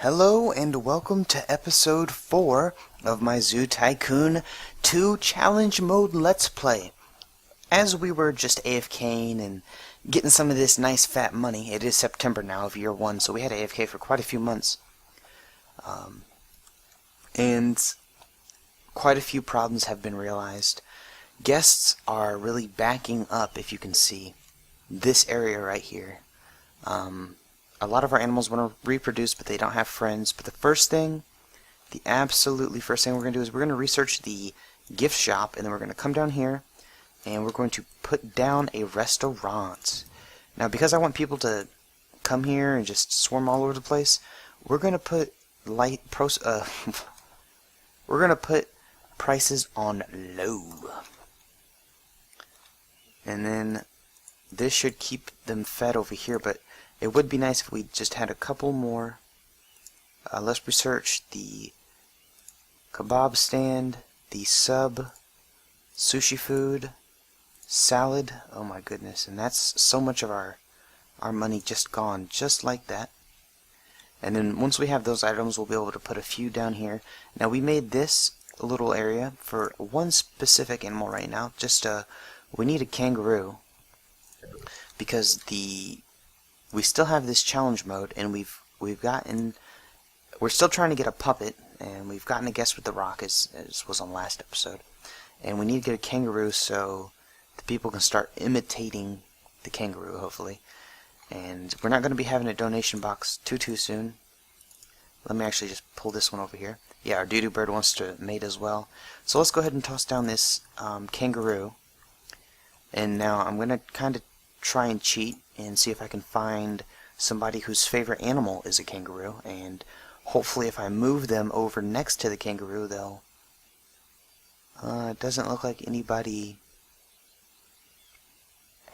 Hello and welcome to episode 4 of my Zoo Tycoon 2 Challenge Mode Let's Play. As we were just AFKing and getting some of this nice fat money, it is September now of year 1, so we had AFK for quite a few months. And quite a few problems have been realized. Guests are really backing up, if you can see, this area right here. A lot of our animals want to reproduce, but they don't have friends. But the absolutely first thing we're going to do is we're going to research the gift shop, and then we're going to come down here, and we're going to put down a restaurant. Now, because I want people to come here and just swarm all over the place, we're going to put we're going to put prices on low. And then this should keep them fed over here, but it would be nice if we just had a couple more. Let's research the kebab stand, the sub, sushi food, salad. Oh my goodness, and that's so much of our money just gone, just like that. And then once we have those items, we'll be able to put a few down here. Now we made this little area for one specific animal right now. Just we need a kangaroo because we still have this challenge mode, and we're still trying to get a puppet, and we've gotten a guest with the rock, as was on last episode. And we need to get a kangaroo so the people can start imitating the kangaroo, hopefully. And we're not going to be having a donation box too soon. Let me actually just pull this one over here. Yeah, our doo-doo bird wants to mate as well. So let's go ahead and toss down this kangaroo. And now I'm going to kind of try and cheat and see if I can find somebody whose favorite animal is a kangaroo, and hopefully if I move them over next to the kangaroo, they'll it doesn't look like anybody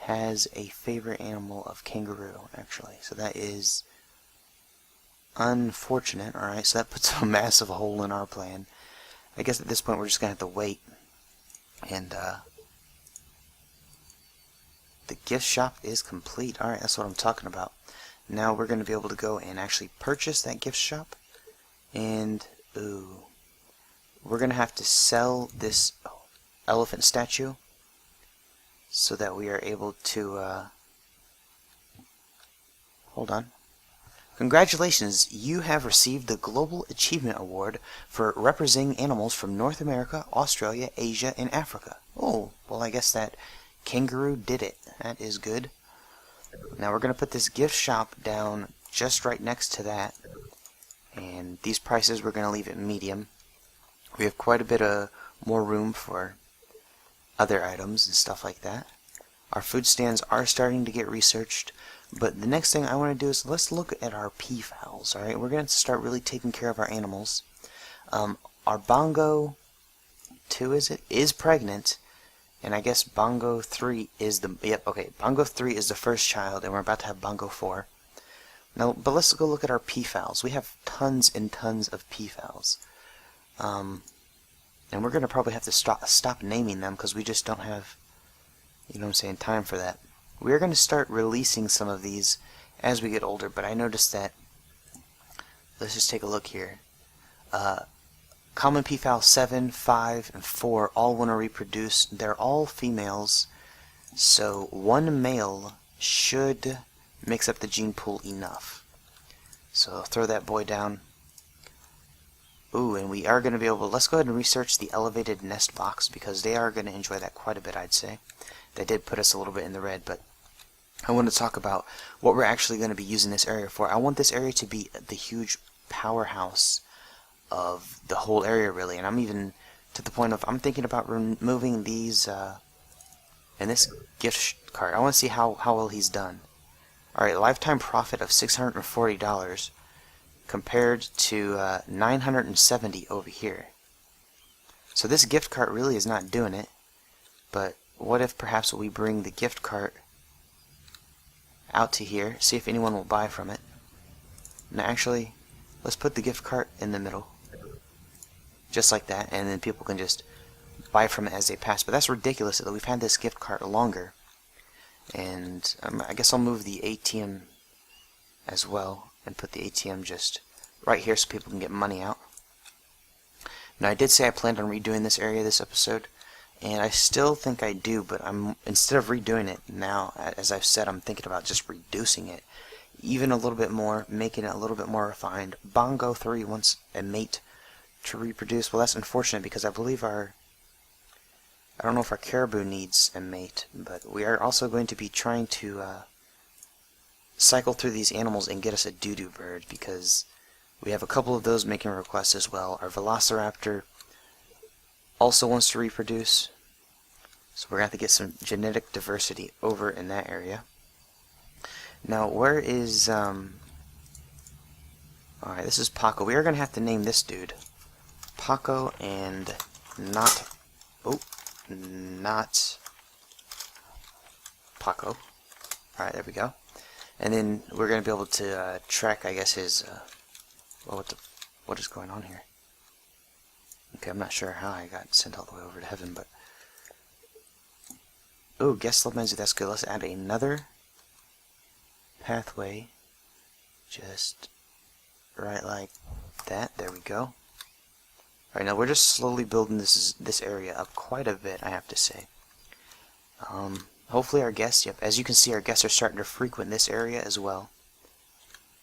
has a favorite animal of kangaroo, actually, so that is unfortunate. Alright, so that puts a massive hole in our plan. I guess at this point we're just gonna have to wait. And the gift shop is complete. Alright, that's what I'm talking about. Now we're going to be able to go and actually purchase that gift shop. And, ooh, we're going to have to sell this elephant statue so that we are able to, hold on. Congratulations, you have received the Global Achievement Award for representing animals from North America, Australia, Asia, and Africa. Oh, well, I guess that kangaroo did it. That is good. Now we're going to put this gift shop down just right next to that. And these prices we're going to leave at medium. We have quite a bit of more room for other items and stuff like that. Our food stands are starting to get researched. But the next thing I want to do is let's look at our peafowls. Alright, we're going to start really taking care of our animals. Our Bongo 2, is pregnant. And I guess Bongo 3 is Bongo 3 is the first child, and we're about to have Bongo 4. Now, but let's go look at our peafowls. We have tons and tons of peafowls. And we're going to probably have to stop naming them because we just don't have, time for that. We're going to start releasing some of these as we get older, but I noticed that, let's just take a look here. Common peafowl 7, 5, and 4 all want to reproduce. They're all females, so one male should mix up the gene pool enough. So throw that boy down. Ooh, and we are going to be able to, let's go ahead and research the elevated nest box because they are going to enjoy that quite a bit, I'd say. They did put us a little bit in the red, but I want to talk about what we're actually going to be using this area for. I want this area to be the huge powerhouse of the whole area, really, and I'm even to the point of I'm thinking about removing these and this gift card. I want to see how well he's done. Alright, lifetime profit of $640 compared to $970 over here. So this gift cart really is not doing it, but what if perhaps we bring the gift cart out to here, see if anyone will buy from it. Now actually, let's put the gift cart in the middle. Just like that, and then people can just buy from it as they pass. But that's ridiculous that we've had this gift cart longer. And I guess I'll move the ATM as well and put the ATM just right here so people can get money out. Now I did say I planned on redoing this area this episode, and I still think I do, but instead of redoing it now, as I've said, I'm thinking about just reducing it even a little bit more, making it a little bit more refined. Bongo 3 wants a mate to reproduce. Well, that's unfortunate because I believe I don't know if our caribou needs a mate, but we are also going to be trying to cycle through these animals and get us a doo-doo bird, because we have a couple of those making requests as well. Our velociraptor also wants to reproduce, so we're going to have to get some genetic diversity over in that area. Now, where is, alright, this is Paco. We are going to have to name this dude Paco and not Paco. Alright, there we go. And then we're going to be able to track, I guess, his, what is going on here? Okay, I'm not sure how I got sent all the way over to heaven, but... Oh, guest love menu, that's good. Let's add another pathway, just right like that. There we go. Alright, now we're just slowly building this area up quite a bit, I have to say. Hopefully our guests, yep, as you can see, our guests are starting to frequent this area as well.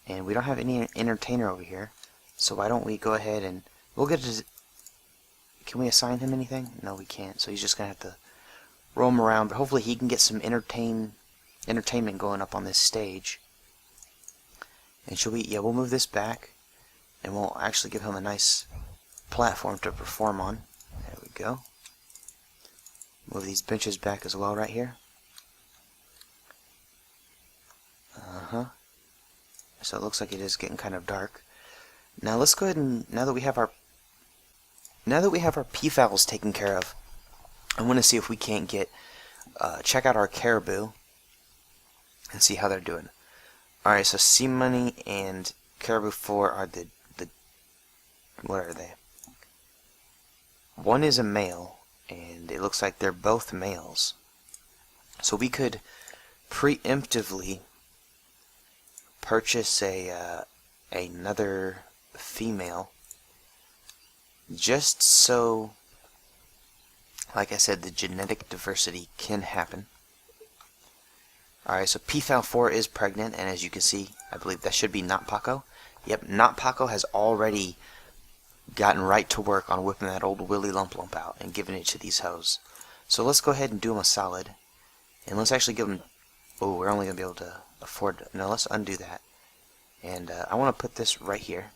And we don't have any entertainer over here, so why don't we go ahead and we'll get to... Can we assign him anything? No, we can't, so he's just gonna have to roam around, but hopefully he can get some entertainment going up on this stage. And should we... Yeah, we'll move this back, and we'll actually give him a nice platform to perform on. There we go. Move these benches back as well right here. So it looks like it is getting kind of dark. Now let's go ahead and, now that we have our peafowls taken care of, I want to see if we can't get check out our caribou and see how they're doing. Alright, so Sea Money and Caribou 4 are the what are they? One is a male, and it looks like they're both males. So we could preemptively purchase another female, just so, like I said, the genetic diversity can happen. Alright, so Peafowl 4 is pregnant, and as you can see, I believe that should be Not Paco. Yep, Not Paco has already gotten right to work on whipping that old Willy Lump Lump out and giving it to these hoes. So let's go ahead and do them a solid, and let's actually give them... Oh, we're only going to be able to afford... No, let's undo that. And I want to put this right here.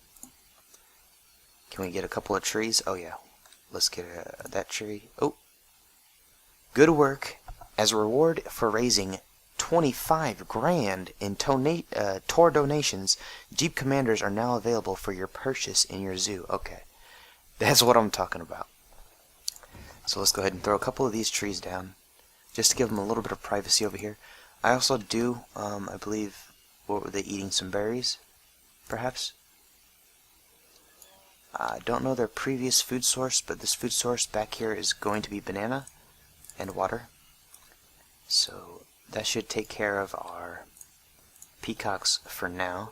Can we get a couple of trees? Oh yeah, let's get that tree. Oh, good work. As a reward for raising 25 grand in tour donations, Jeep Commanders are now available for your purchase in your zoo. Okay, that's what I'm talking about. So let's go ahead and throw a couple of these trees down, just to give them a little bit of privacy over here. I also do, I believe, what were they eating? Some berries, perhaps? I don't know their previous food source, but this food source back here is going to be banana and water. So that should take care of our peacocks for now.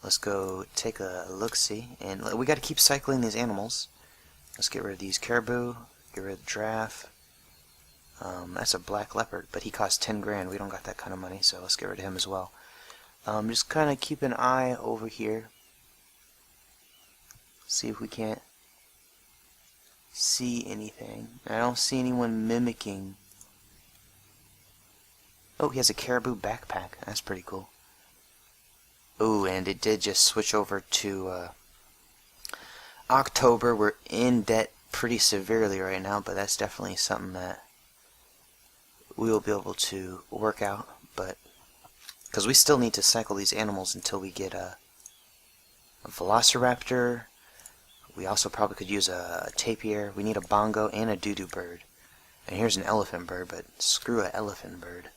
Let's go take a look-see, and we got to keep cycling these animals. Let's get rid of these caribou, get rid of the giraffe. That's a black leopard, but he costs 10 grand. We don't got that kind of money, so let's get rid of him as well. Just kind of keep an eye over here. See if we can't see anything. I don't see anyone mimicking. Oh, he has a caribou backpack. That's pretty cool. Oh, and it did just switch over to October. We're in debt pretty severely right now, but that's definitely something that we will be able to work out. But because we still need to cycle these animals until we get a velociraptor. We also probably could use a tapir. We need a bongo and a doo-doo bird. And here's an elephant bird, but screw an elephant bird.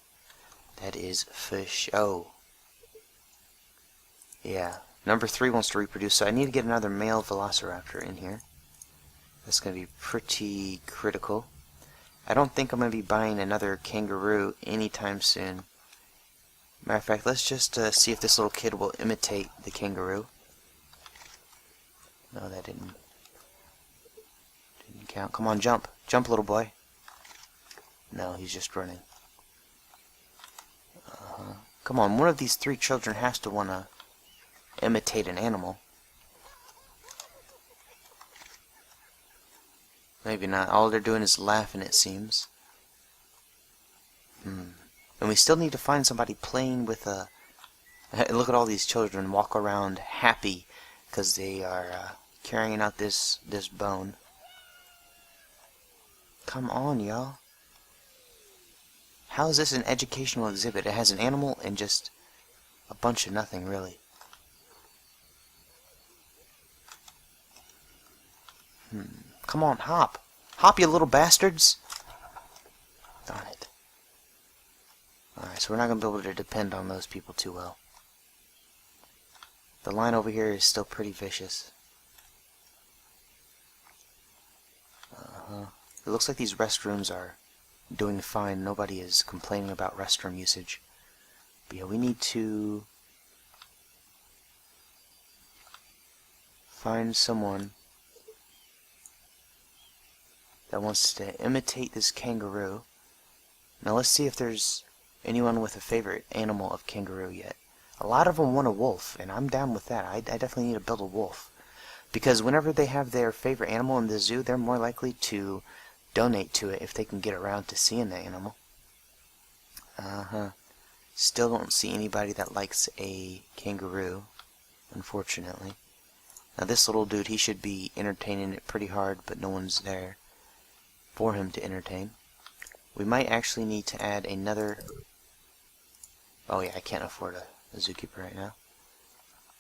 That is fish. Oh. Yeah. Number 3 wants to reproduce, so I need to get another male velociraptor in here. That's going to be pretty critical. I don't think I'm going to be buying another kangaroo anytime soon. Matter of fact, let's just see if this little kid will imitate the kangaroo. No, that didn't count. Come on, jump. Jump, little boy. No, he's just running. Come on, one of these three children has to want to imitate an animal. Maybe not. All they're doing is laughing, it seems. And we still need to find somebody playing with a... Look at all these children walk around happy because they are carrying out this bone. Come on, y'all. How is this an educational exhibit? It has an animal and just a bunch of nothing, really. Come on, hop. Hop, you little bastards. Darn it. Alright, so we're not going to be able to depend on those people too well. The line over here is still pretty vicious. It looks like these restrooms are doing fine. Nobody is complaining about restroom usage. But yeah, we need to find someone that wants to imitate this kangaroo. Now let's see if there's anyone with a favorite animal of kangaroo yet. A lot of them want a wolf, and I'm down with that. I definitely need to build a wolf. Because whenever they have their favorite animal in the zoo, they're more likely to donate to it if they can get around to seeing the animal. Still don't see anybody that likes a kangaroo, unfortunately. Now this little dude, he should be entertaining it pretty hard, but no one's there for him to entertain. We might actually need to add another... Oh yeah, I can't afford a zookeeper right now.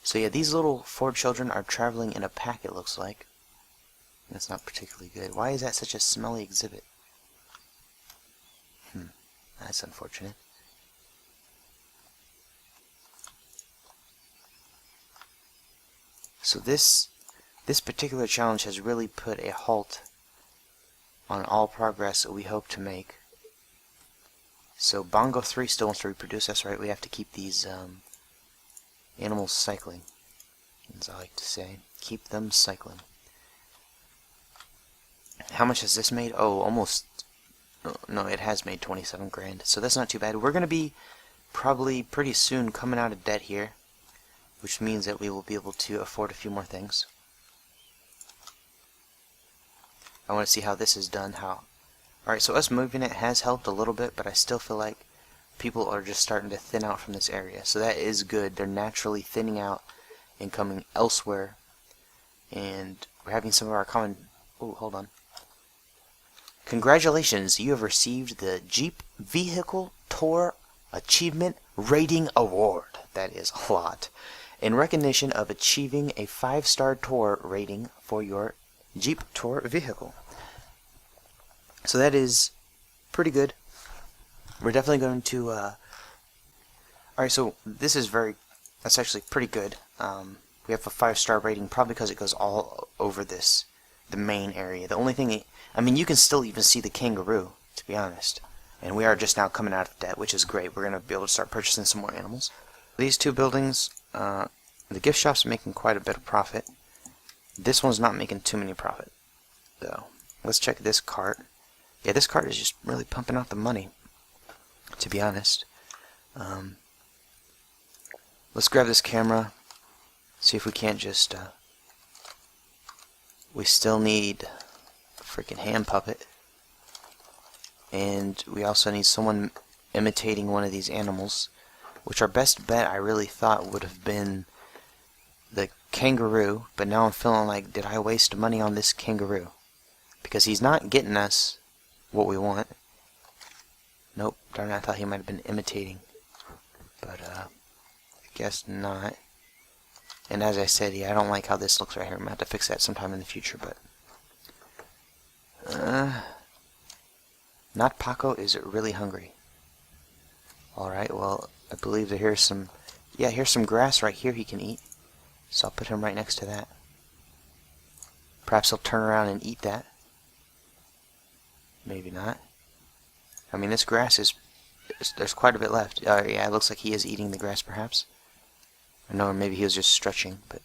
So yeah, these little 4 children are traveling in a pack, it looks like. That's not particularly good. Why is that such a smelly exhibit? That's unfortunate. So this particular challenge has really put a halt on all progress that we hope to make. So Bongo 3 still wants to reproduce. That's right, we have to keep these animals cycling, as I like to say. Keep them cycling. How much has this made? Oh, almost... No, it has made 27 grand. So that's not too bad. We're going to be probably pretty soon coming out of debt here, which means that we will be able to afford a few more things. I want to see how this is done. Alright, so us moving it has helped a little bit, but I still feel like people are just starting to thin out from this area. So that is good. They're naturally thinning out and coming elsewhere. And we're having some of our common... Oh, hold on. Congratulations, you have received the Jeep Vehicle Tour Achievement Rating Award. That is a lot. In recognition of achieving a 5-star tour rating for your Jeep Tour vehicle. So that is pretty good. We're definitely going to... Alright, so this is that's actually pretty good. We have a 5-star rating, probably because it goes all over the main area. The only thing... I mean, you can still even see the kangaroo, to be honest. And we are just now coming out of debt, which is great. We're going to be able to start purchasing some more animals. These 2 buildings, the gift shop's making quite a bit of profit. This one's not making too many profit, though. Let's check this cart. Yeah, this cart is just really pumping out the money, to be honest. Let's grab this camera, see if we can't just... we still need a freaking hand puppet. And we also need someone imitating one of these animals, which our best bet I really thought would have been the kangaroo, but now I'm feeling like, did I waste money on this kangaroo? Because he's not getting us what we want. Nope, darn it, I thought he might have been imitating. But, I guess not. And as I said, yeah, I don't like how this looks right here. I'm going to have to fix that sometime in the future, but... Not Paco is really hungry. Alright, well, I believe that here's some... Yeah, here's some grass right here he can eat. So I'll put him right next to that. Perhaps he'll turn around and eat that. Maybe not. I mean, this grass is... There's quite a bit left. Yeah, it looks like he is eating the grass, perhaps. Or no, or maybe he was just stretching, but...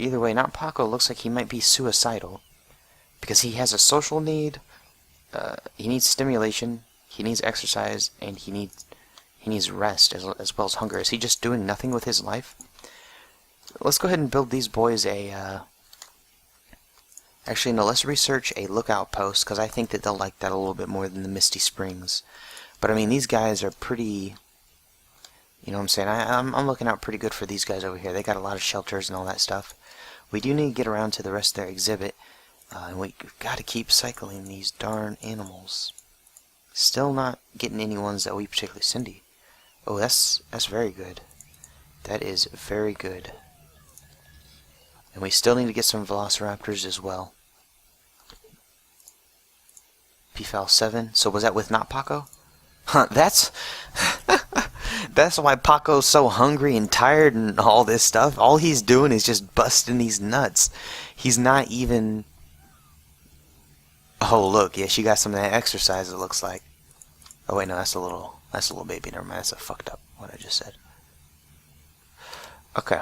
either way, not Paco looks like he might be suicidal. Because he has a social need, he needs stimulation, he needs exercise, and he needs rest as well as hunger. Is he just doing nothing with his life? Let's go ahead and build these boys a, actually, no, let's research a lookout post, because I think that they'll like that a little bit more than the Misty Springs. But, I mean, these guys are pretty, you know what I'm saying? I'm looking out pretty good for these guys over here. They got a lot of shelters and all that stuff. We do need to get around to the rest of their exhibit, and we've got to keep cycling these darn animals. Still not getting any ones that we particularly Cindy. Oh, that's very good. That is very good. And we still need to get some velociraptors as well. Peafowl 7. So was that with not Paco? Huh, that's that's why Paco's so hungry and tired and all this stuff. All he's doing is just busting these nuts. He's not even... Oh, look, yeah, she got some of that exercise, it looks like. Oh, wait, no, that's a little baby. Never mind, that's a fucked up, what I just said. Okay.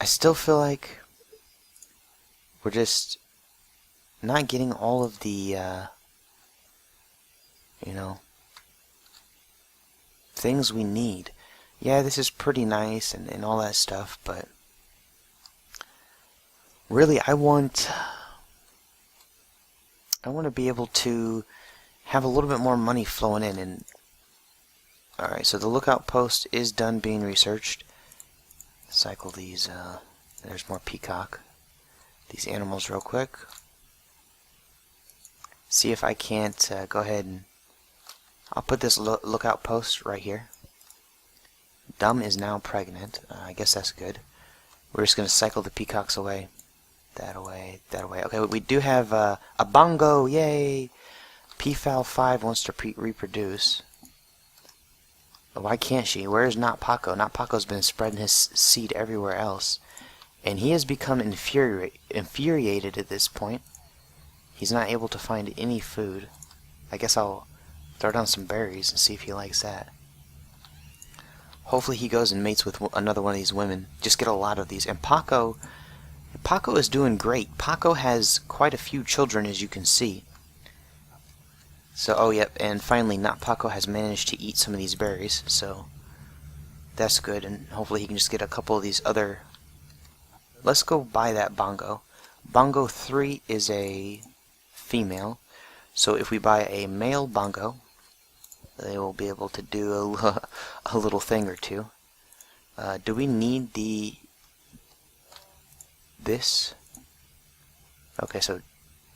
I still feel like we're just not getting all of the, you know, things we need. Yeah, this is pretty nice and all that stuff, but really, I want to be able to have a little bit more money flowing in. And alright, so the lookout post is done being researched. Cycle these, there's more peacock. These animals real quick. See if I can't go ahead and... I'll put this lookout post right here. Dumb is now pregnant. I guess that's good. We're just going to cycle the peacocks away. That away, that away. Okay, we do have a bongo, yay! Peafowl 5 wants to reproduce. Why can't she? Where's Not Paco? Not Paco's been spreading his seed everywhere else. And he has become infuriated at this point. He's not able to find any food. I guess I'll throw down some berries and see if he likes that. Hopefully he goes and mates with another one of these women. Just get a lot of these. And Paco is doing great. Paco has quite a few children, as you can see. So, oh yep, and finally, Not Paco has managed to eat some of these berries, so that's good, and hopefully he can just get a couple of these other... Let's go buy that bongo. Bongo 3 is a female, so if we buy a male bongo, they will be able to do a little thing or two. Do we need this? Okay, so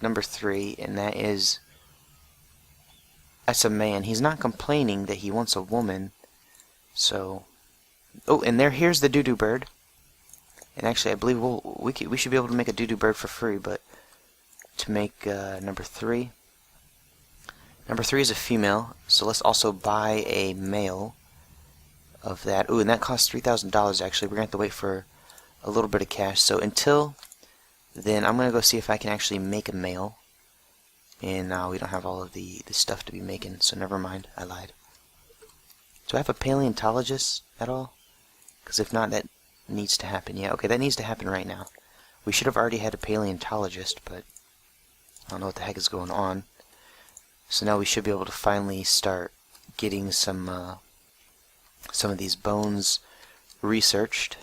number 3, and that's a man. He's not complaining that he wants a woman. So, oh, and here's the doo-doo bird. And actually, I believe we should be able to make a doo-doo bird for free. But to make number 3, number 3 is a female. So let's also buy a male of that. Ooh, and that costs $3,000. Actually, we're gonna have to wait for a little bit of cash. So until then, I'm gonna go see if I can actually make a male. And now we don't have all of the stuff to be making, so never mind, I lied. Do I have a paleontologist at all? Because if not, that needs to happen. Yeah, okay, that needs to happen right now. We should have already had a paleontologist, but I don't know what the heck is going on. So now we should be able to finally start getting some of these bones researched.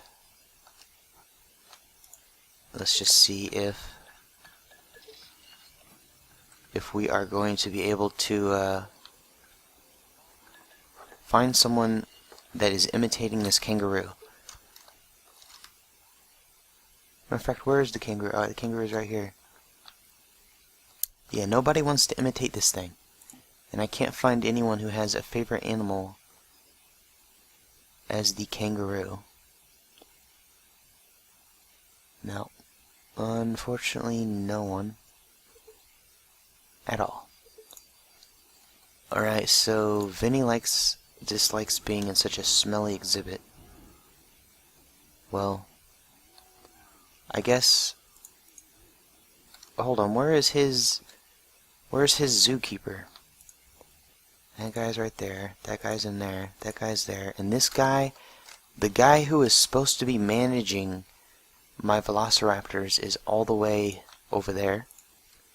Let's just see if we are going to be able to find someone that is imitating this kangaroo. Matter of fact, where is the kangaroo? Oh, the kangaroo is right here. Yeah, nobody wants to imitate this thing. And I can't find anyone who has a favorite animal as the kangaroo. No. Unfortunately, no one. At all. Alright, so Vinny dislikes being in such a smelly exhibit. Well, I guess... Hold on, where is his zookeeper? That guy's right there. That guy's in there. That guy's there. And this guy, the guy who is supposed to be managing my velociraptors, is all the way over there.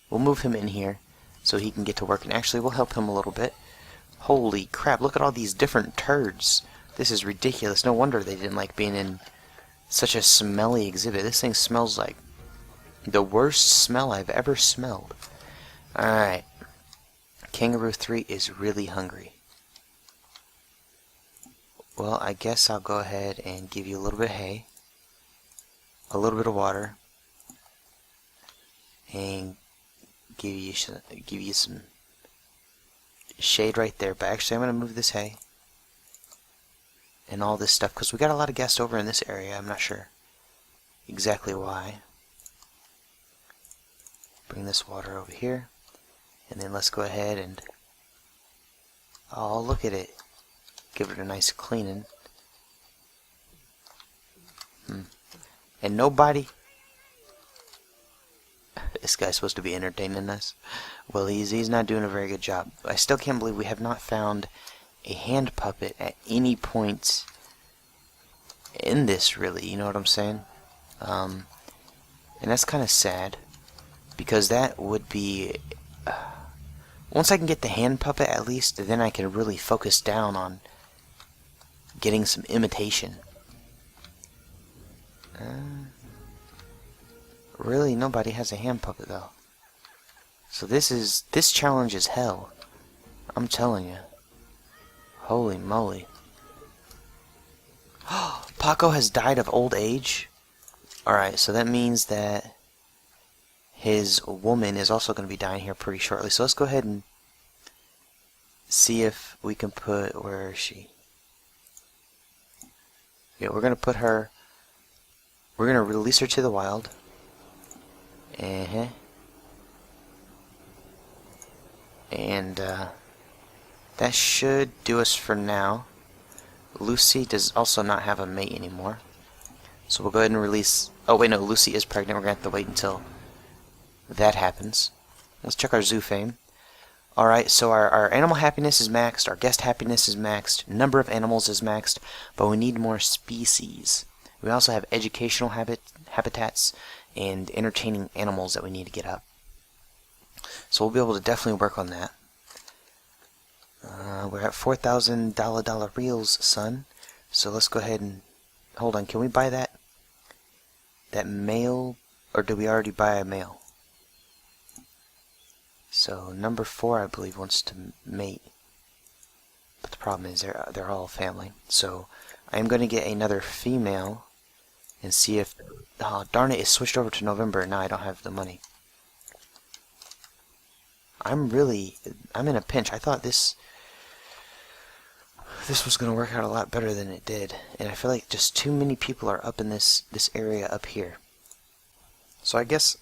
We'll move him in here so he can get to work. And actually, we'll help him a little bit. Holy crap, look at all these different turds. This is ridiculous. No wonder they didn't like being in such a smelly exhibit. This thing smells like the worst smell I've ever smelled. Alright. Kangaroo 3 is really hungry. Well, I guess I'll go ahead and give you a little bit of hay, a little bit of water, and give you some shade right there. But actually, I'm going to move this hay and all this stuff because we got a lot of guests over in this area. I'm not sure exactly why. Bring this water over here, and then let's go ahead and, oh, look at it, give it a nice cleaning. And nobody, this guy's supposed to be entertaining us. Well, he's not doing a very good job. I still can't believe we have not found a hand puppet at any point in this, really, you know what I'm saying? And that's kind of sad, because that would be, once I can get the hand puppet at least, then I can really focus down on getting some imitation. Really, nobody has a hand puppet though. So this challenge is hell. I'm telling you. Holy moly. Paco has died of old age. Alright, so that means that his woman is also going to be dying here pretty shortly. So let's go ahead and see if we can put, where is she? Yeah, we're going to put her, we're going to release her to the wild. And that should do us for now. Lucy does also not have a mate anymore. So we'll go ahead and release, oh wait, no, Lucy is pregnant. We're going to have to wait until that happens. Let's check our zoo fame. Alright, so our animal happiness is maxed, our guest happiness is maxed, number of animals is maxed, but we need more species. We also have educational habitats and entertaining animals that we need to get up. So we'll be able to definitely work on that. We're at $4,000 reals, son. So let's go ahead and, hold on, can we buy that male, or did we already buy a male? So number 4, I believe, wants to mate, but the problem is they're all family. So I am going to get another female and see if, oh darn it, it's switched over to November. Now I don't have the money. I'm in a pinch. I thought this was going to work out a lot better than it did, and I feel like just too many people are up in this area up here. So I guess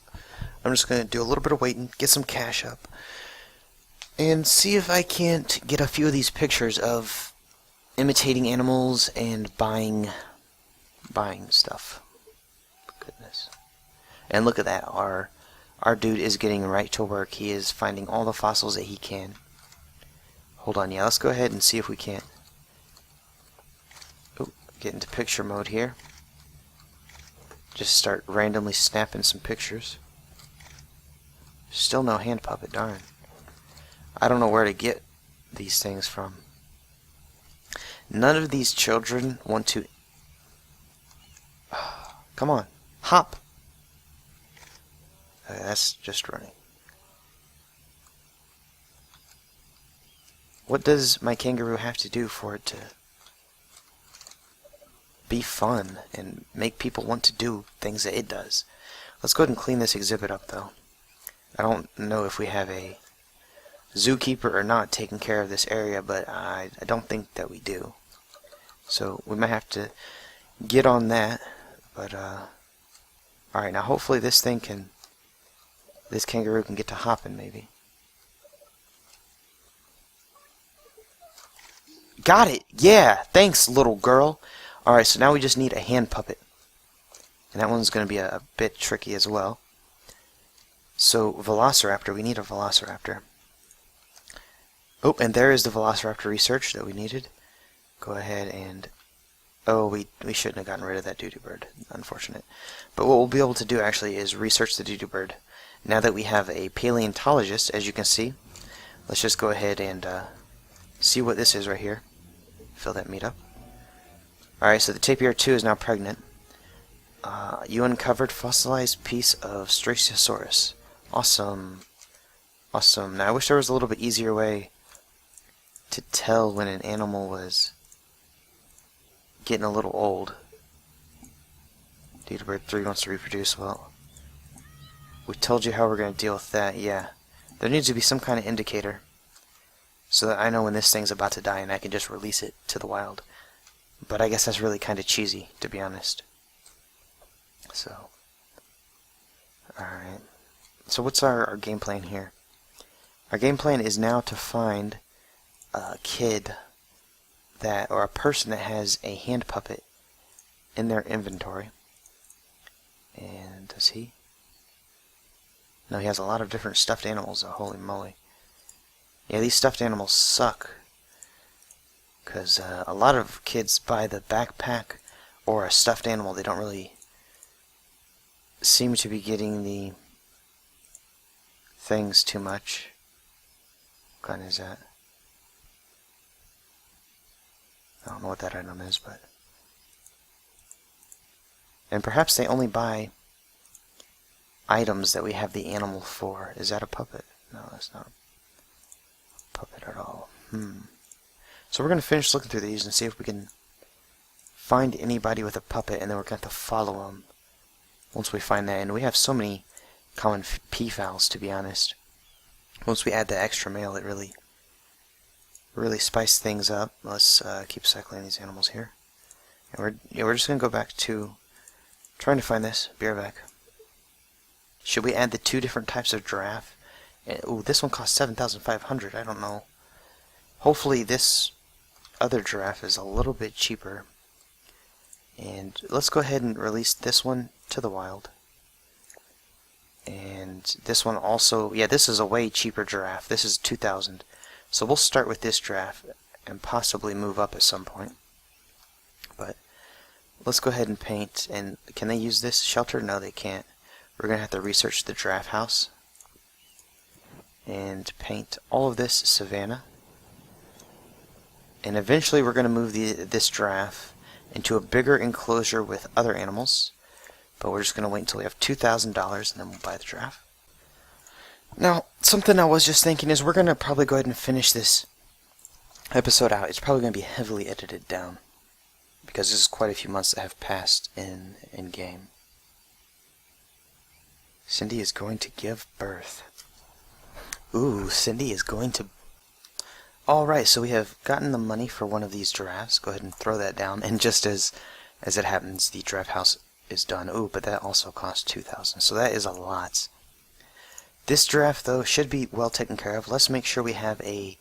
I'm just going to do a little bit of waiting, get some cash up, and see if I can't get a few of these pictures of imitating animals and buying stuff. Goodness. And look at that, our dude is getting right to work. He is finding all the fossils that he can. Hold on, yeah, let's go ahead and see if we can't get into picture mode here. Just start randomly snapping some pictures. Still no hand puppet, darn. I don't know where to get these things from. None of these children want to... Come on, hop! Okay, that's just running. What does my kangaroo have to do for it to be fun and make people want to do things that it does? Let's go ahead and clean this exhibit up though. I don't know if we have a zookeeper or not taking care of this area, but I don't think that we do. So we might have to get on that. But alright, now hopefully this kangaroo can get to hopping maybe. Got it! Yeah! Thanks, little girl! Alright, so now we just need a hand puppet. And that one's going to be a bit tricky as well. So, Velociraptor, we need a Velociraptor. Oh, and there is the Velociraptor research that we needed. Go ahead and... Oh, we shouldn't have gotten rid of that doo-doo bird. Unfortunate. But what we'll be able to do actually is research the doo-doo bird. Now that we have a paleontologist, as you can see, let's just go ahead and see what this is right here. Fill that meat up. Alright, so the tapir 2 is now pregnant. You uncovered fossilized piece of Strachosaurus. Awesome. Awesome. Now I wish there was a little bit easier way to tell when an animal was getting a little old. Doo-doo bird 3 wants to reproduce. Well, we told you how we're going to deal with that. Yeah. There needs to be some kind of indicator so that I know when this thing's about to die and I can just release it to the wild. But I guess that's really kind of cheesy, to be honest. So, alright. So what's our game plan here? Our game plan is now to find a kid that, or a person that has a hand puppet in their inventory. And does he? No, he has a lot of different stuffed animals. Oh, holy moly. Yeah, these stuffed animals suck. Because a lot of kids buy the backpack or a stuffed animal. They don't really seem to be getting the things too much. What kind is that? I don't know what that item is, but... And perhaps they only buy items that we have the animal for. Is that a puppet? No, that's not a puppet at all. So we're going to finish looking through these and see if we can find anybody with a puppet, and then we're going to have to follow them once we find that. And we have so many common peafowls, to be honest. Once we add the extra male, it really spices things up. Let's keep cycling these animals here. And we're just going to go back to trying to find this. Be right back. Should we add the 2 different types of giraffe? Ooh, this one costs 7,500. I don't know. Hopefully this other giraffe is a little bit cheaper. And let's go ahead and release this one to the wild. And this one also, yeah, this is a way cheaper giraffe. This is 2,000. So we'll start with this giraffe and possibly move up at some point. But let's go ahead and paint. And can they use this shelter? No, they can't. We're going to have to research the giraffe house and paint all of this savanna. And eventually we're going to move this giraffe into a bigger enclosure with other animals. But we're just going to wait until we have $2,000 and then we'll buy the giraffe. Now, something I was just thinking is we're going to probably go ahead and finish this episode out. It's probably going to be heavily edited down, because this is quite a few months that have passed in game. Cindy is going to give birth. Ooh, Cindy is going to... Alright, so we have gotten the money for one of these giraffes. Go ahead and throw that down. And just as it happens, the giraffe house is done. Ooh, but that also costs 2,000. So that is a lot. This giraffe, though, should be well taken care of. Let's make sure we have a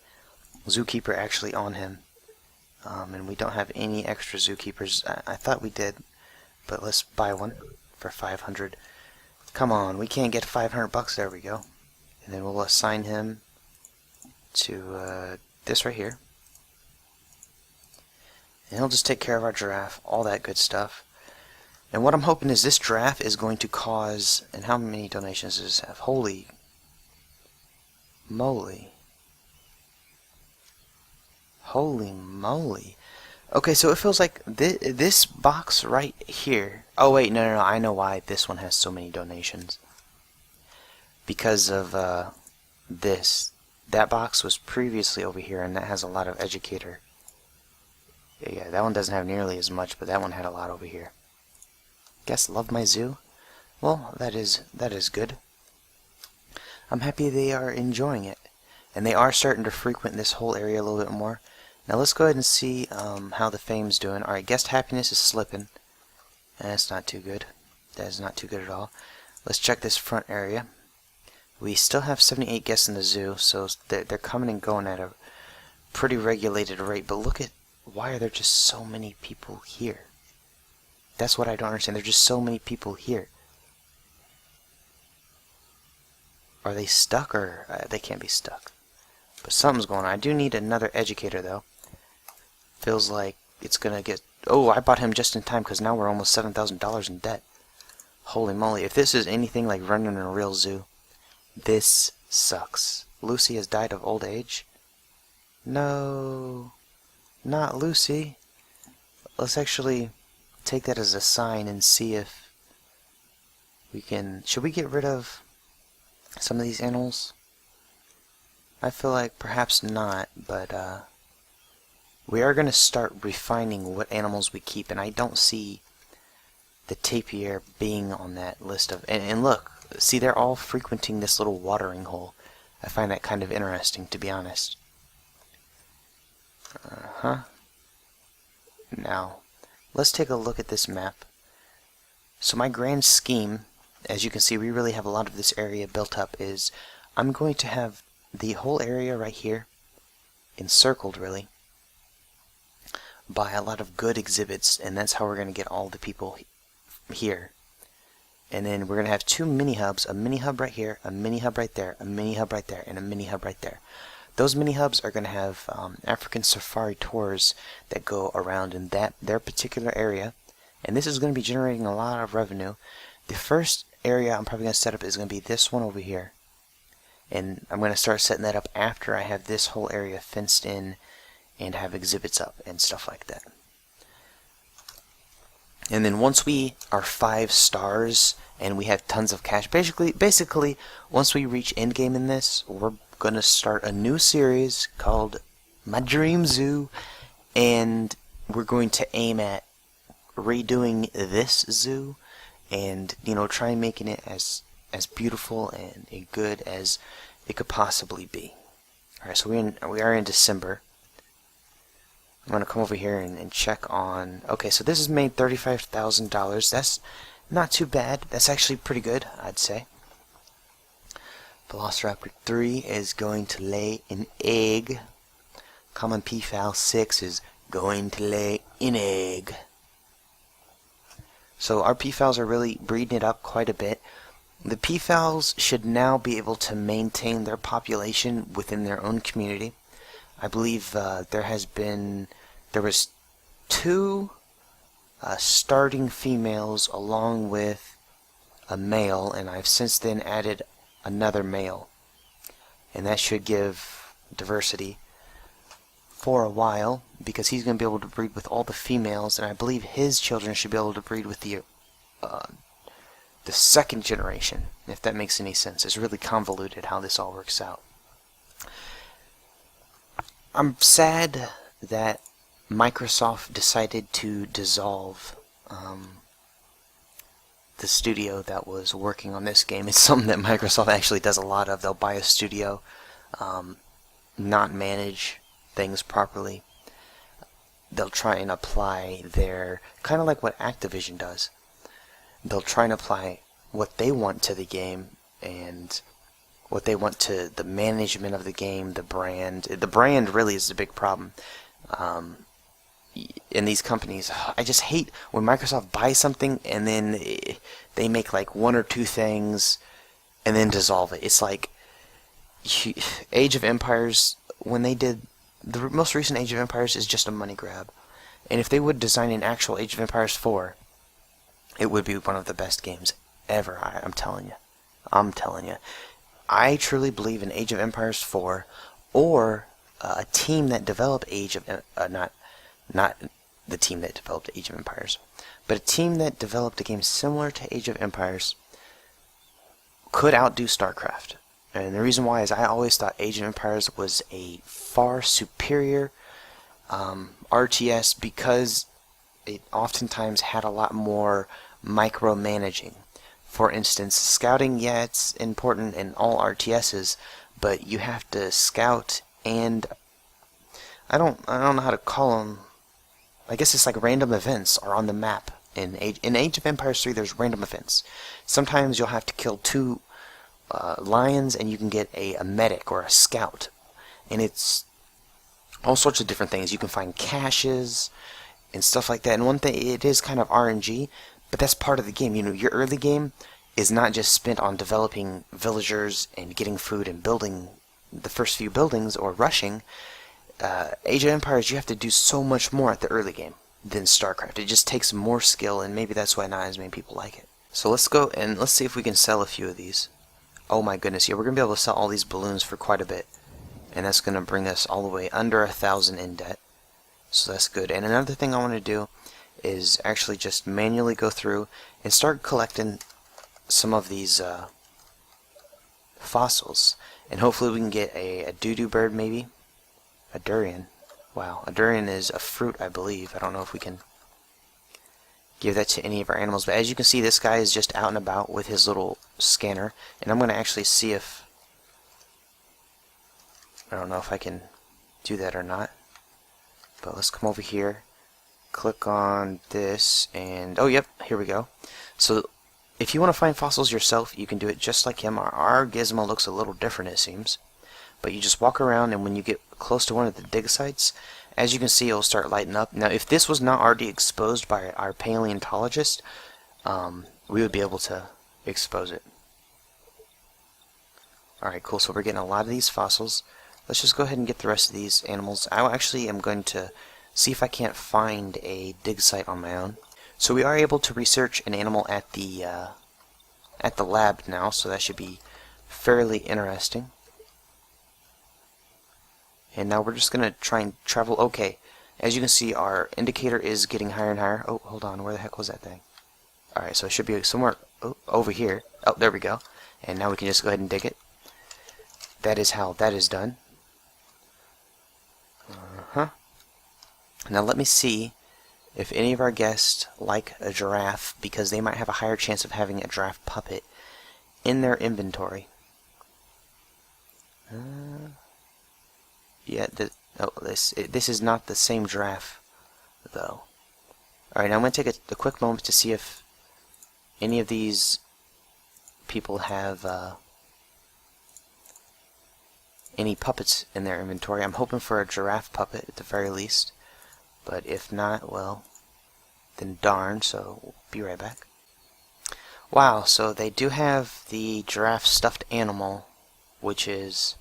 zookeeper actually on him. And we don't have any extra zookeepers. I thought we did, but let's buy one for 500. Come on, we can't get 500 bucks. There we go. And then we'll assign him to this right here. And he'll just take care of our giraffe, all that good stuff. And what I'm hoping is this giraffe is going to cause... And how many donations does this have? Holy moly. Holy moly. Okay, so it feels like this box right here... Oh wait, no, I know why this one has so many donations. Because of this. That box was previously over here, and that has a lot of educator. Yeah, that one doesn't have nearly as much, but that one had a lot over here. Guess love my zoo? Well, that is good. I'm happy they are enjoying it. And they are starting to frequent this whole area a little bit more. Now let's go ahead and see how the fame's doing. Alright, guest happiness is slipping. That's not too good. That is not too good at all. Let's check this front area. We still have 78 guests in the zoo, so they're coming and going at a pretty regulated rate. But look at, why are there just so many people here? That's what I don't understand. There's just so many people here. Are they stuck, or they can't be stuck? But something's going on. I do need another educator, though. Feels like it's gonna get... Oh, I bought him just in time, because now we're almost $7,000 in debt. Holy moly. If this is anything like running a real zoo, this sucks. Lucy has died of old age? No. Not Lucy. Let's actually take that as a sign and see if we can... Should we get rid of some of these animals? I feel like perhaps not, but we are going to start refining what animals we keep, and I don't see the tapir being on that list of... And look, see, they're all frequenting this little watering hole. I find that kind of interesting, to be honest. Now, let's take a look at this map. So my grand scheme, as you can see, we really have a lot of this area built up, is I'm going to have the whole area right here encircled, really, by a lot of good exhibits, and that's how we're going to get all the people here. And then we're going to have two mini hubs, a mini hub right here, a mini hub right there, a mini hub right there, and a mini hub right there. Those mini hubs are going to have African safari tours that go around in their particular area, and this is going to be generating a lot of revenue. The first area I'm probably going to set up is going to be this one over here, and I'm going to start setting that up after I have this whole area fenced in and have exhibits up and stuff like that. And then once we are 5 stars and we have tons of cash, basically once we reach endgame in this, we're going to start a new series called My Dream Zoo, and we're going to aim at redoing this zoo and, you know, try making it as beautiful and as good as it could possibly be. Alright, so we are in December. I'm going to come over here and check on... Okay, so this has made $35,000. That's not too bad. That's actually pretty good, I'd say. Velociraptor 3 is going to lay an egg. Common Peafowl 6 is going to lay an egg. So our peafowls are really breeding it up quite a bit. The peafowls should now be able to maintain their population within their own community. I believe there was 2 starting females along with a male, and I've since then added another male, and that should give diversity for a while, because he's going to be able to breed with all the females, and I believe his children should be able to breed with the second generation, if that makes any sense. It's really convoluted how this all works out. I'm sad that Microsoft decided to dissolve the studio that was working on this game. It's something that Microsoft actually does a lot of. They'll buy a studio, not manage things properly. They'll try and apply their, kind of like what Activision does. They'll try and apply what they want to the game and what they want to the management of the game, the brand. The brand really is the big problem. In these companies, I just hate when Microsoft buys something and then they make like 1 or 2 things and then dissolve it. It's like Age of Empires, when they did the most recent Age of Empires, is just a money grab. And if they would design an actual Age of Empires 4, it would be one of the best games ever. I'm telling you. I'm telling you. I truly believe in Age of Empires 4, or a team that developed Age of not the team that developed Age of Empires, but a team that developed a game similar to Age of Empires could outdo StarCraft. And the reason why is I always thought Age of Empires was a far superior RTS because it oftentimes had a lot more micromanaging. For instance, scouting, yeah, it's important in all RTSs, but you have to scout, and I don't know how to call them. I guess it's like random events are on the map. In Age of Empires 3, there's random events. Sometimes you'll have to kill 2 lions and you can get a medic or a scout. And it's all sorts of different things. You can find caches and stuff like that. And one thing, it is kind of RNG, but that's part of the game. You know, your early game is not just spent on developing villagers and getting food and building the first few buildings or rushing, Age of Empires, you have to do so much more at the early game than StarCraft. It just takes more skill, and maybe that's why not as many people like it. So let's go and let's see if we can sell a few of these. Oh my goodness, yeah, we're going to be able to sell all these balloons for quite a bit. And that's going to bring us all the way under 1,000 in debt. So that's good. And another thing I want to do is actually just manually go through and start collecting some of these fossils. And hopefully we can get a doo-doo bird maybe. A durian. Wow, a durian is a fruit, I believe. I don't know if we can give that to any of our animals. But as you can see, this guy is just out and about with his little scanner. And I'm going to actually see if... I don't know if I can do that or not. But let's come over here. Click on this. And, oh, yep, here we go. So, if you want to find fossils yourself, you can do it just like him. Our gizmo looks a little different, it seems. But you just walk around, and when you get close to one of the dig sites, as you can see, it'll start lighting up. Now, if this was not already exposed by our paleontologist, we would be able to expose it. Alright, cool. So we're getting a lot of these fossils. Let's just go ahead and get the rest of these animals. I actually am going to see if I can't find a dig site on my own. So we are able to research an animal at the lab now, so that should be fairly interesting. And now we're just going to try and travel. Okay, as you can see, our indicator is getting higher and higher. Oh, hold on, where the heck was that thing? Alright, so it should be somewhere over here. Oh, there we go. And now we can just go ahead and dig it. That is how that is done. Now let me see if any of our guests like a giraffe, because they might have a higher chance of having a giraffe puppet in their inventory. Yeah, this is not the same giraffe, though. Alright, now I'm going to take a quick moment to see if any of these people have any puppets in their inventory. I'm hoping for a giraffe puppet at the very least. But if not, well, then darn, so we'll be right back. Wow, so they do have the giraffe stuffed animal, which is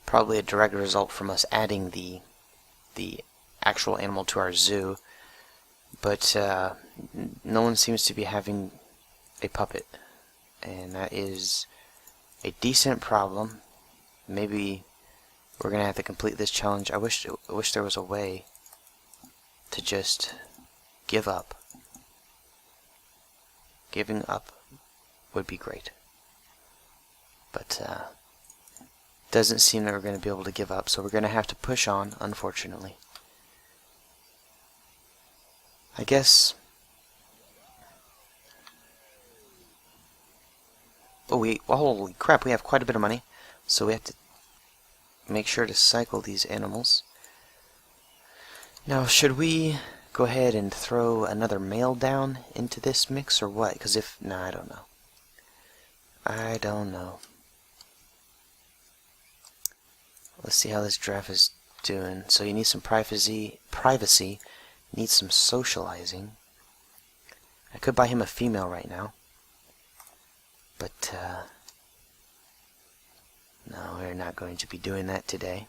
probably a direct result from us adding the actual animal to our zoo. But no one seems to be having a puppet, and that is a decent problem. Maybe we're gonna have to complete this challenge. I wish there was a way to just give up. Giving up would be great, but doesn't seem that we're going to be able to give up, so we're going to have to push on, unfortunately. I guess. Oh, holy crap, we have quite a bit of money, so we have to make sure to cycle these animals. Now, should we go ahead and throw another male down into this mix, or what? Because if... Nah, I don't know. I don't know. Let's see how this giraffe is doing. So you need some privacy. Need some socializing. I could buy him a female right now. But, no, we're not going to be doing that today.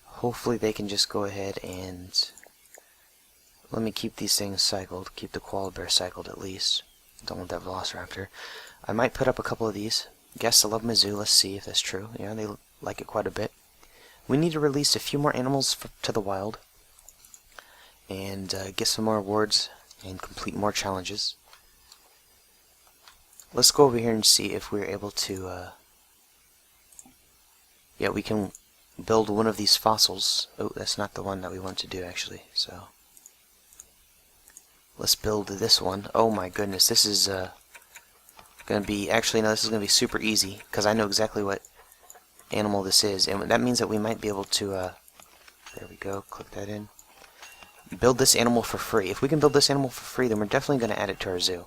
Hopefully they can just go ahead and let me keep these things cycled. Keep the koala bear cycled at least. Don't want that velociraptor. I might put up a couple of these. Guests love my zoo. Let's see if that's true. Yeah, they like it quite a bit. We need to release a few more animals to the wild and get some more awards and complete more challenges. Let's go over here and see if we're able to... yeah, we can build one of these fossils. Oh, that's not the one that we want to do, actually. So let's build this one. Oh my goodness, this is going to be... Actually, no, this is going to be super easy, because I know exactly what animal this is. And that means that we might be able to... there we go, click that in. Build this animal for free. If we can build this animal for free, then we're definitely going to add it to our zoo.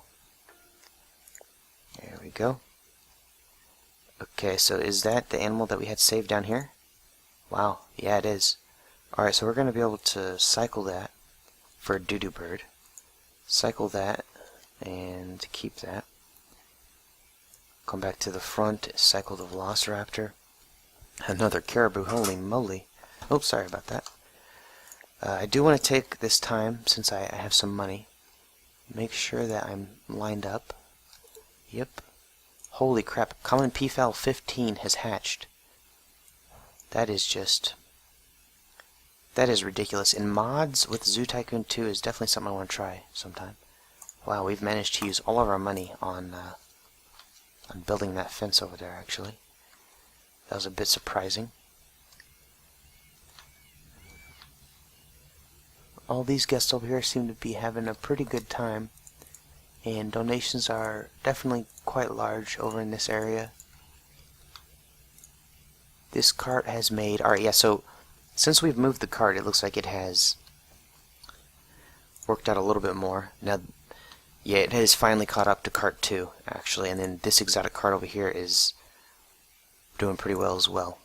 There we go. Okay, so is that the animal that we had saved down here? Wow, yeah, it is. Alright, so we're going to be able to cycle that for a doo-doo bird. Cycle that, and keep that. Come back to the front, cycle the velociraptor. Another caribou, holy moly. Oh, sorry about that. I do want to take this time, since I have some money, make sure that I'm lined up. Yep. Holy crap, common peafowl 15 has hatched. That is just... that is ridiculous. And mods with Zoo Tycoon 2 is definitely something I want to try sometime. Wow, we've managed to use all of our money on building that fence over there, actually. That was a bit surprising. All these guests over here seem to be having a pretty good time. And donations are definitely quite large over in this area. This cart has made... alright, yeah, so since we've moved the cart, it looks like it has worked out a little bit more. Now, yeah, it has finally caught up to cart 2, actually. And then this exotic cart over here is doing pretty well as well.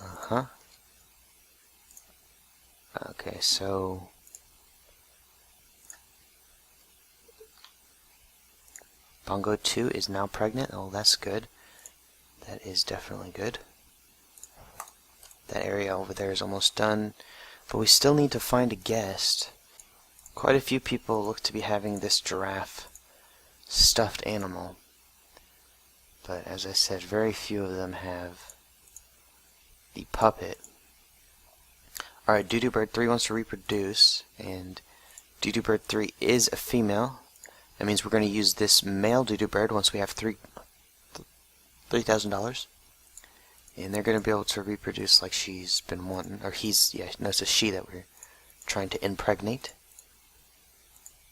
Uh-huh. Okay, so... Bongo 2 is now pregnant. Oh, that's good. That is definitely good. That area over there is almost done. But we still need to find a guest. Quite a few people look to be having this giraffe stuffed animal. But as I said, very few of them have the puppet. Alright, Doodoo Bird 3 wants to reproduce. And Doodoo Bird 3 is a female. That means we're going to use this male Doodoo Bird once we have $3,000. And they're going to be able to reproduce like she's been wanting. Or he's, yeah, no, it's a she that we're trying to impregnate.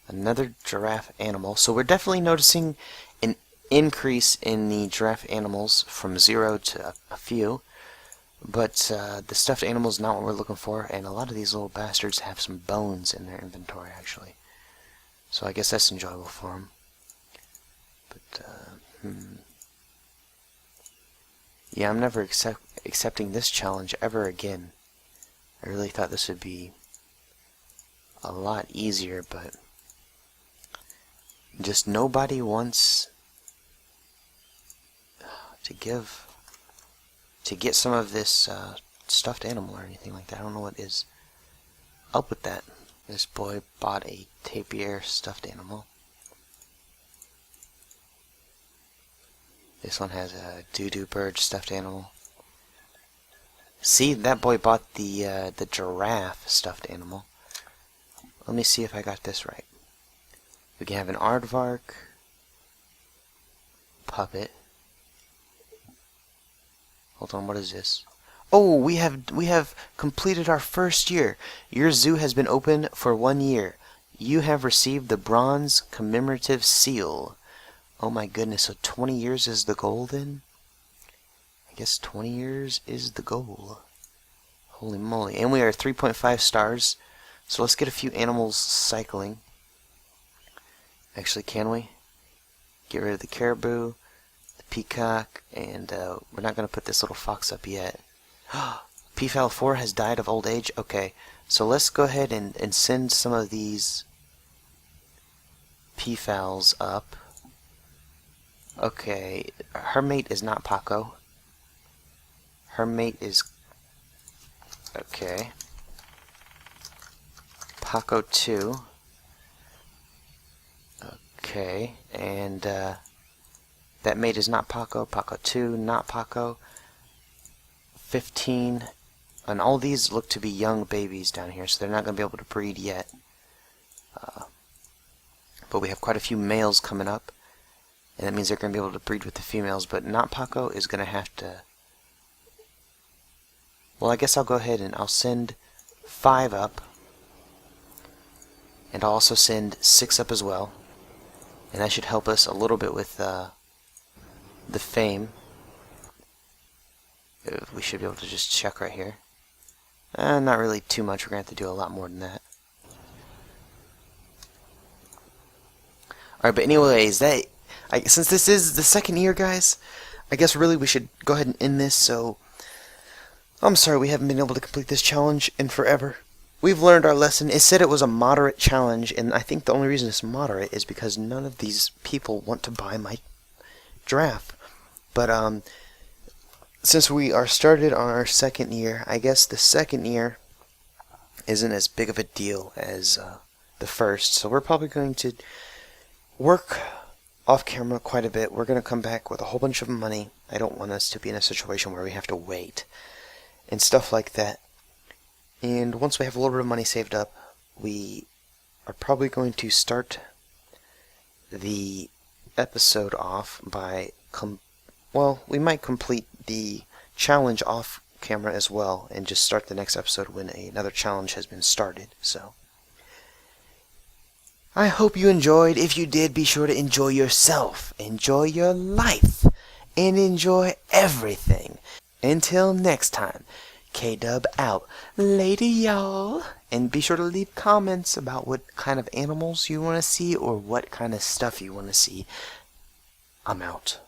Another giraffe animal. So we're definitely noticing an increase in the giraffe animals from 0 to a few. But the stuffed animal is not what we're looking for. And a lot of these little bastards have some bones in their inventory, actually. So I guess that's enjoyable for them. But, yeah, I'm never accepting this challenge ever again. I really thought this would be a lot easier, but just nobody wants to get some of this stuffed animal or anything like that. I don't know what is up with that. This boy bought a tapir stuffed animal. This one has a Doodoo Bird stuffed animal. See, that boy bought the giraffe stuffed animal. Let me see if I got this right. We can have an aardvark puppet. Hold on, what is this? Oh, we have completed our first year. Your zoo has been open for 1 year. You have received the bronze commemorative seal. Oh my goodness, so 20 years is the goal then? I guess 20 years is the goal. Holy moly. And we are 3.5 stars. So let's get a few animals cycling. Actually, can we? Get rid of the caribou, the peacock, and we're not going to put this little fox up yet. Peafowl 4 has died of old age. Okay, so let's go ahead and send some of these peafowls up. Okay, her mate is not Paco. Her mate is... okay. Paco 2. Okay, and that mate is not Paco. Paco 2, not Paco. 15, and all these look to be young babies down here, so they're not going to be able to breed yet. But we have quite a few males coming up, and that means they're going to be able to breed with the females, but not Paco is going to have to... well, I guess I'll go ahead and I'll send 5 up, and I'll also send 6 up as well, and that should help us a little bit with the fame. We should be able to just check right here. Not really too much. We're going to have to do a lot more than that. Alright, but anyways, since this is the second year, guys, I guess really we should go ahead and end this. So, I'm sorry we haven't been able to complete this challenge in forever. We've learned our lesson. It said it was a moderate challenge, and I think the only reason it's moderate is because none of these people want to buy my giraffe. But since we are started on our second year, I guess the second year isn't as big of a deal as the first. So we're probably going to work off camera quite a bit. We're going to come back with a whole bunch of money. I don't want us to be in a situation where we have to wait and stuff like that. And once we have a little bit of money saved up, we are probably going to start the episode off by we might complete the challenge off camera as well and just start the next episode when another challenge has been started. So I hope you enjoyed. If you did, be sure to enjoy yourself, enjoy your life, and enjoy everything. Until next time, K-Dub out. Later, y'all. And be sure to leave comments about what kind of animals you want to see or what kind of stuff you want to see. I'm out.